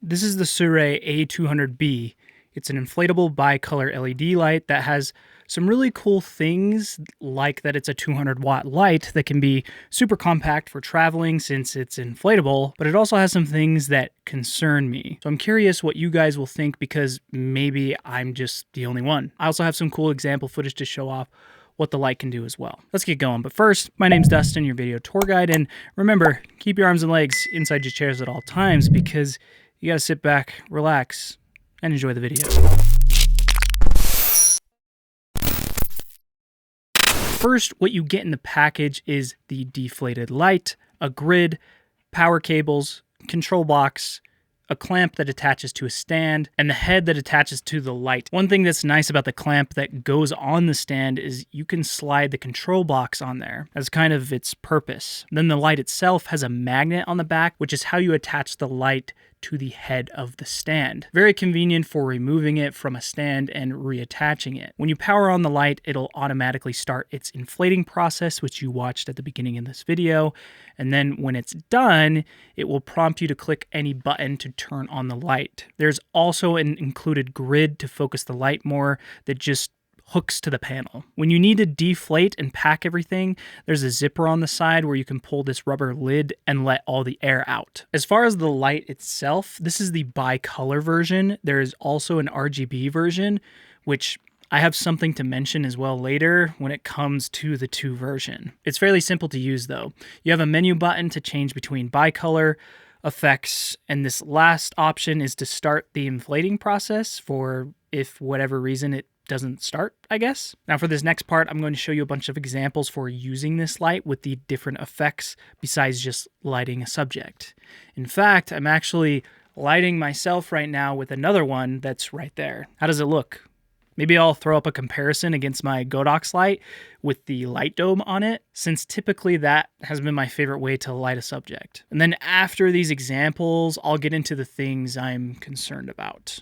This is the SIRUI A200B. It's an inflatable bicolor LED light that has some really cool things, like that it's a 200-watt light that can be super compact for traveling since it's inflatable, but it also has some things that concern me. So I'm curious what you guys will think, because maybe I'm just the only one. I also have some cool example footage to show off what the light can do as well. Let's get going. But first, my name's Dustin, your video tour guide, and remember, keep your arms and legs inside your chairs at all times, because you gotta sit back, relax, and enjoy the video. First, what you get in the package is the deflated light, a grid, power cables, control box, a clamp that attaches to a stand, and the head that attaches to the light. One thing that's nice about the clamp that goes on the stand is you can slide the control box on there. That's kind of its purpose. Then the light itself has a magnet on the back, which is how you attach the light to the head of the stand. Very convenient for removing it from a stand and reattaching it. When you power on the light, it'll automatically start its inflating process, which you watched at the beginning of this video. And then when it's done, it will prompt you to click any button to turn on the light. There's also an included grid to focus the light more that just hooks to the panel. When you need to deflate and pack everything, there's a zipper on the side where you can pull this rubber lid and let all the air out. As far as the light itself, this is the bicolor version. There is also an RGB version, which I have something to mention as well later when it comes to the two version. It's fairly simple to use though. You have a menu button to change between bicolor, effects, and this last option is to start the inflating process for if whatever reason it doesn't start, I guess. Now for this next part, I'm going to show you a bunch of examples for using this light with the different effects besides just lighting a subject. In fact, I'm actually lighting myself right now with another one that's right there. How does it look? Maybe I'll throw up a comparison against my Godox light with the light dome on it, since typically that has been my favorite way to light a subject. And then after these examples, I'll get into the things I'm concerned about.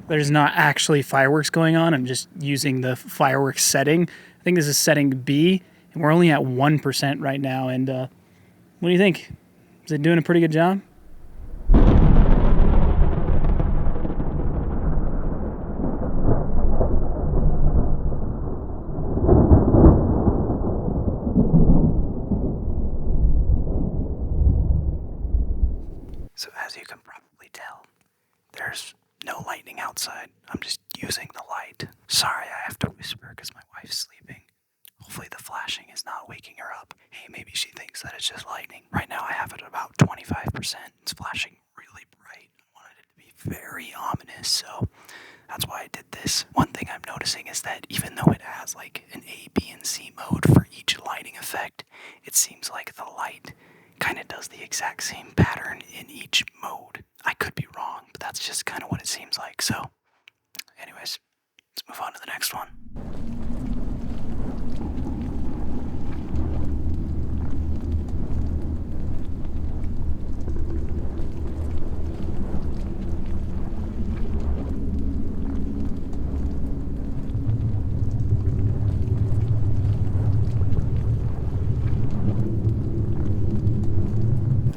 There's not actually fireworks going on. I'm just using the fireworks setting. I think this is setting B, and we're only at 1% right now. And what do you think? Is it doing a pretty good job? So as you can probably tell, there's no lightning outside. I'm just using the light. Sorry, I have to whisper because my wife's sleeping. Hopefully the flashing is not waking her up. Hey, maybe she thinks that it's just lightning. Right now I have it at about 25%. It's flashing really bright. I wanted it to be very ominous, so that's why I did this. One thing I'm noticing is that even though it has like an A, B, and C mode for each lighting effect, it seems like the light kind of does the exact same pattern in each mode. I could be wrong, but that's just kind of what it seems like. So anyways, let's move on to the next one.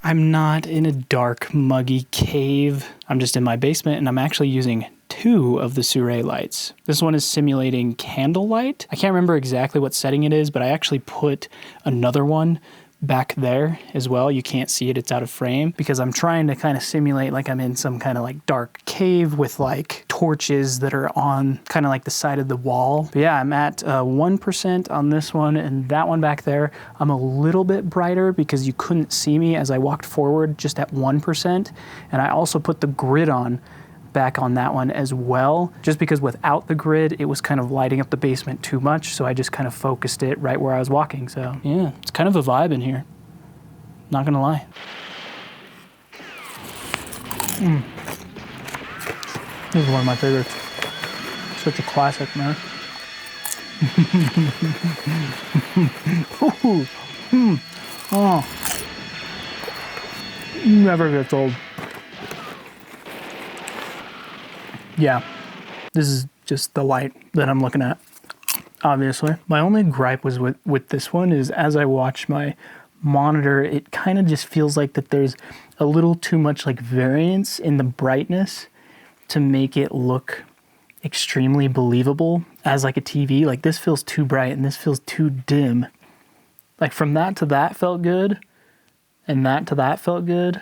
I'm not in a dark, muggy cave. I'm just in my basement, and I'm actually using two of the SIRUI lights. This one is simulating candlelight. I can't remember exactly what setting it is, but I actually put another one back there as well. You can't see it, it's out of frame, because I'm trying to kind of simulate like I'm in some kind of like dark cave with like torches that are on kind of like the side of the wall. But yeah, I'm at 1% on this one, and that one back there, I'm a little bit brighter because you couldn't see me as I walked forward, just at 1%. And I also put the grid on back on that one as well, just because without the grid it was kind of lighting up the basement too much, so I just kind of focused it right where I was walking. So yeah, it's kind of a vibe in here, not gonna lie. This is one of my favorites. Such a classic, man. Oh, never gets old. Yeah, this is just the light that I'm looking at, obviously. My only gripe was with this one is as I watch my monitor, it kind of just feels like that there's a little too much like variance in the brightness to make it look extremely believable as like a TV. Like this feels too bright and this feels too dim. Like from that to that felt good and that to that felt good,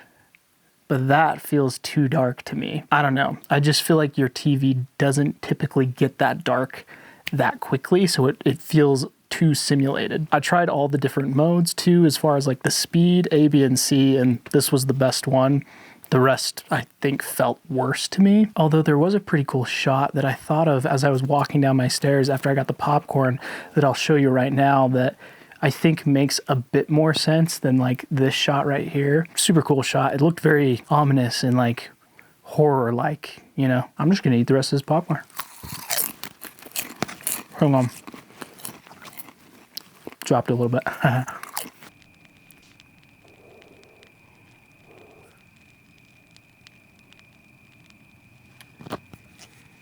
but that feels too dark to me. I don't know. I just feel like your TV doesn't typically get that dark that quickly, so it feels too simulated. I tried all the different modes too, as far as like the speed, A, B, and C, and this was the best one. The rest, I think, felt worse to me. Although there was a pretty cool shot that I thought of as I was walking down my stairs after I got the popcorn that I'll show you right now that I think makes a bit more sense than like this shot right here. Super cool shot. It looked very ominous and like horror-like, you know. I'm just gonna eat the rest of this popcorn. Hold on. Dropped it a little bit.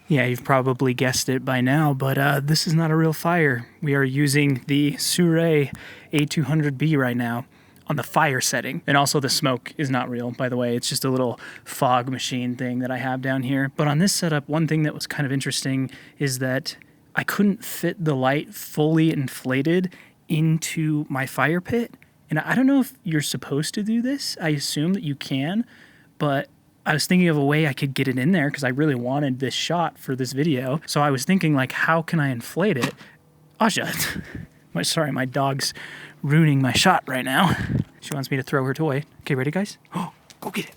Yeah, you've probably guessed it by now, but this is not a real fire. We are using the SIRUI A200B right now on the fire setting. And also the smoke is not real, by the way. It's just a little fog machine thing that I have down here. But on this setup, one thing that was kind of interesting is that I couldn't fit the light fully inflated into my fire pit. And I don't know if you're supposed to do this. I assume that you can, but I was thinking of a way I could get it in there because I really wanted this shot for this video. So I was thinking, like, how can I inflate it? Aja, sorry, my dog's ruining my shot right now. She wants me to throw her toy. Okay, ready, guys? Oh, go get it.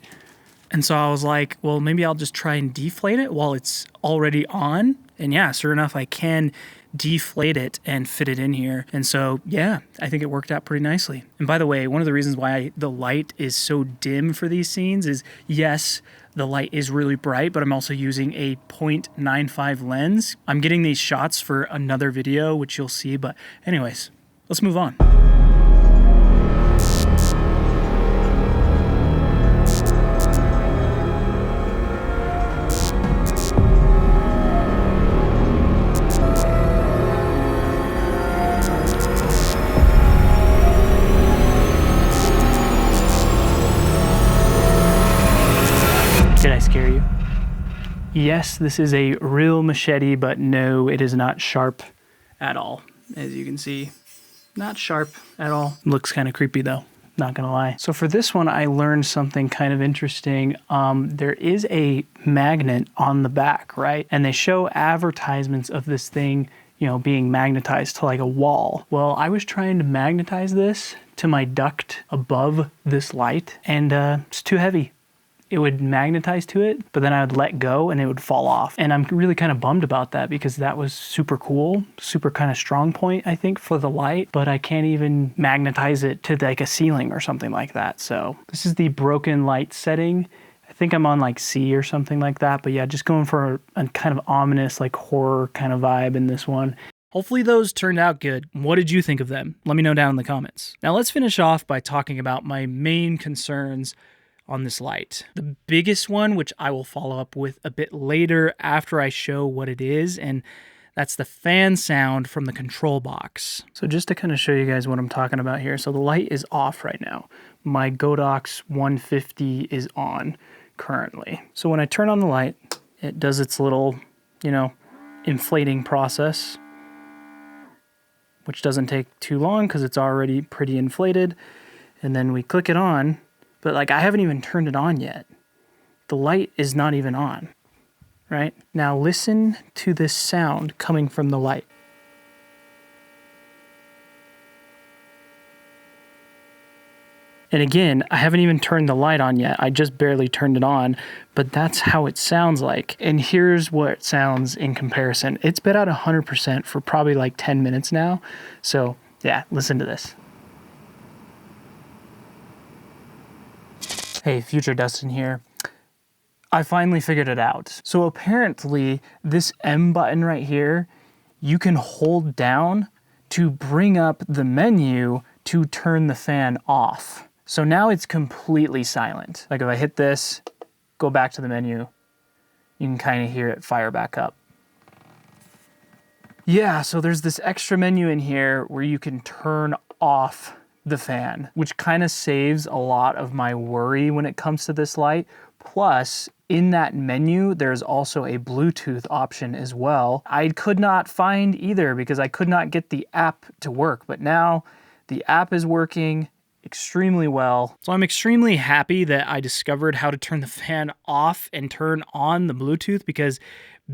And so I was like, well, maybe I'll just try and deflate it while it's already on. And yeah, sure enough, I can deflate it and fit it in here. And so, yeah, I think it worked out pretty nicely. And by the way, one of the reasons why the light is so dim for these scenes is, yes, the light is really bright, but I'm also using a 0.95 lens. I'm getting these shots for another video, which you'll see. But anyways, let's move on. Did I scare you? Yes, this is a real machete, but no, it is not sharp at all. As you can see, not sharp at all. Looks kind of creepy though, not gonna lie. So for this one, I learned something kind of interesting. There is a magnet on the back, right? And they show advertisements of this thing, you know, being magnetized to like a wall. Well, I was trying to magnetize this to my duct above this light, and it's too heavy. It would magnetize to it, but then I would let go and it would fall off. And I'm really kind of bummed about that because that was super cool, super kind of strong point, I think, for the light, but I can't even magnetize it to like a ceiling or something like that. So this is the broken light setting. I think I'm on like C or something like that, but yeah, just going for a kind of ominous, like horror kind of vibe in this one. Hopefully those turned out good. What did you think of them? Let me know down in the comments. Now let's finish off by talking about my main concerns on this light. The biggest one, which I will follow up with a bit later after I show what it is, and that's the fan sound from the control box. So just to kind of show you guys what I'm talking about here. So the light is off right now. My Godox 150 is on currently. So when I turn on the light, it does its little, you know, inflating process, which doesn't take too long because it's already pretty inflated. And then we click it on. But like I haven't even turned it on yet. The light is not even on, right? Now listen to this sound coming from the light. And again, I haven't even turned the light on yet. I just barely turned it on, but that's how it sounds like. And here's what it sounds in comparison. It's been at 100% for probably like 10 minutes now. So yeah, listen to this. Hey, Future Dustin here. I finally figured it out. So apparently this M button right here, you can hold down to bring up the menu to turn the fan off. So now it's completely silent. Like if I hit this, go back to the menu, you can kind of hear it fire back up. Yeah, so there's this extra menu in here where you can turn off the fan, which kind of saves a lot of my worry when it comes to this light. Plus, in that menu, there's also a Bluetooth option as well. I could not find either because I could not get the app to work, but now the app is working extremely well. So I'm extremely happy that I discovered how to turn the fan off and turn on the Bluetooth, because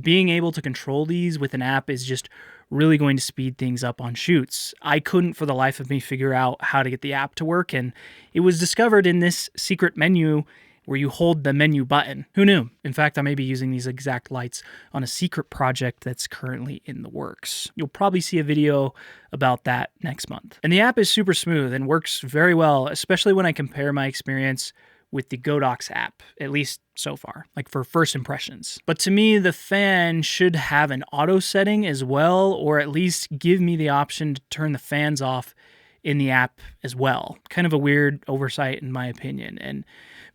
being able to control these with an app is just really going to speed things up on shoots. I couldn't for the life of me figure out how to get the app to work, and it was discovered in this secret menu where you hold the menu button. Who knew? In fact, I may be using these exact lights on a secret project that's currently in the works. You'll probably see a video about that next month. And the app is super smooth and works very well, especially when I compare my experience with the Godox app, at least so far, like for first impressions. But to me, the fan should have an auto setting as well, or at least give me the option to turn the fans off in the app as well. Kind of a weird oversight in my opinion, and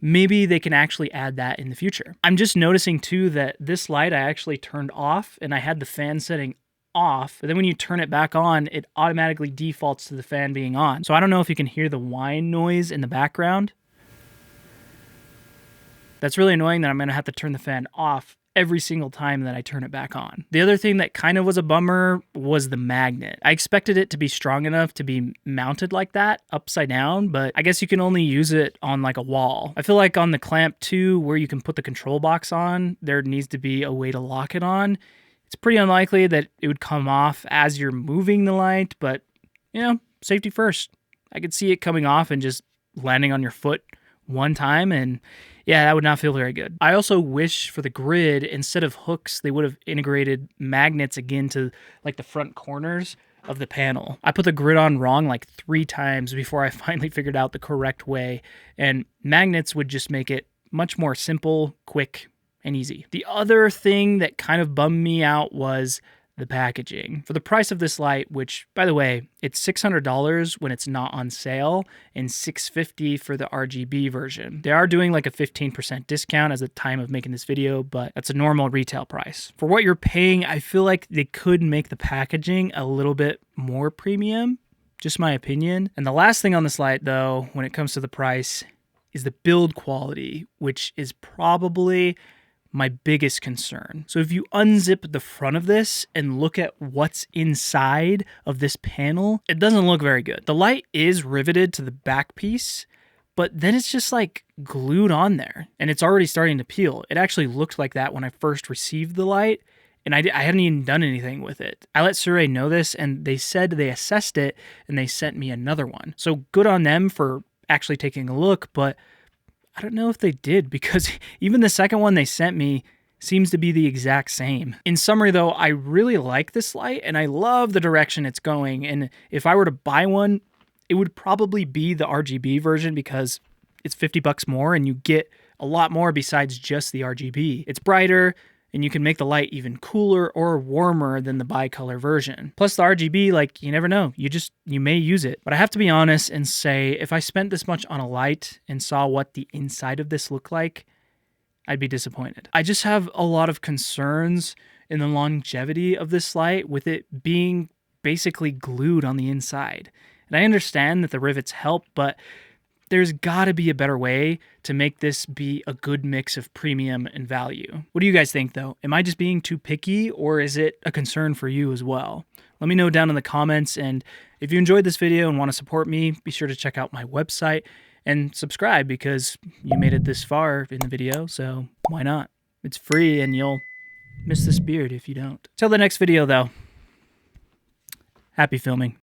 maybe they can actually add that in the future. I'm just noticing too that this light I actually turned off and I had the fan setting off, but then when you turn it back on, it automatically defaults to the fan being on. So I don't know if you can hear the whine noise in the background. That's really annoying that I'm gonna have to turn the fan off every single time that I turn it back on. The other thing that kind of was a bummer was the magnet. I expected it to be strong enough to be mounted like that, upside down, but I guess you can only use it on like a wall. I feel like on the clamp too, where you can put the control box on, there needs to be a way to lock it on. It's pretty unlikely that it would come off as you're moving the light, but you know, safety first. I could see it coming off and just landing on your foot one time, and yeah, that would not feel very good. I also wish for the grid, instead of hooks, they would have integrated magnets again to like the front corners of the panel. I put the grid on wrong like 3 times before I finally figured out the correct way, and magnets would just make it much more simple, quick, and easy. The other thing that kind of bummed me out was the packaging. For the price of this light, which, by the way, it's $600 when it's not on sale and $650 for the RGB version. They are doing like a 15% discount as the time of making this video, but that's a normal retail price. For what you're paying, I feel like they could make the packaging a little bit more premium, just my opinion. And the last thing on this light, though, when it comes to the price, is the build quality, which is probably my biggest concern. So if you unzip the front of this and look at what's inside of this panel, it doesn't look very good. The light is riveted to the back piece, but then it's just like glued on there and it's already starting to peel. It actually looked like that when I first received the light, and I hadn't even done anything with it. I let SIRUI know this, and they said they assessed it and they sent me another one. So good on them for actually taking a look, but I don't know if they did, because even the second one they sent me seems to be the exact same. In summary though, I really like this light and I love the direction it's going. And if I were to buy one, it would probably be the RGB version, because it's $50 more and you get a lot more besides just the RGB. It's brighter, and you can make the light even cooler or warmer than the bicolor version. Plus the RGB, like, you never know, you may use it. But I have to be honest and say, if I spent this much on a light and saw what the inside of this looked like, I'd be disappointed. I just have a lot of concerns in the longevity of this light, with it being basically glued on the inside. And I understand that the rivets help, but there's got to be a better way to make this be a good mix of premium and value. What do you guys think though? Am I just being too picky, or is it a concern for you as well? Let me know down in the comments, and if you enjoyed this video and want to support me, be sure to check out my website and subscribe, because you made it this far in the video, so why not? It's free and you'll miss this beard if you don't. Till the next video though, happy filming.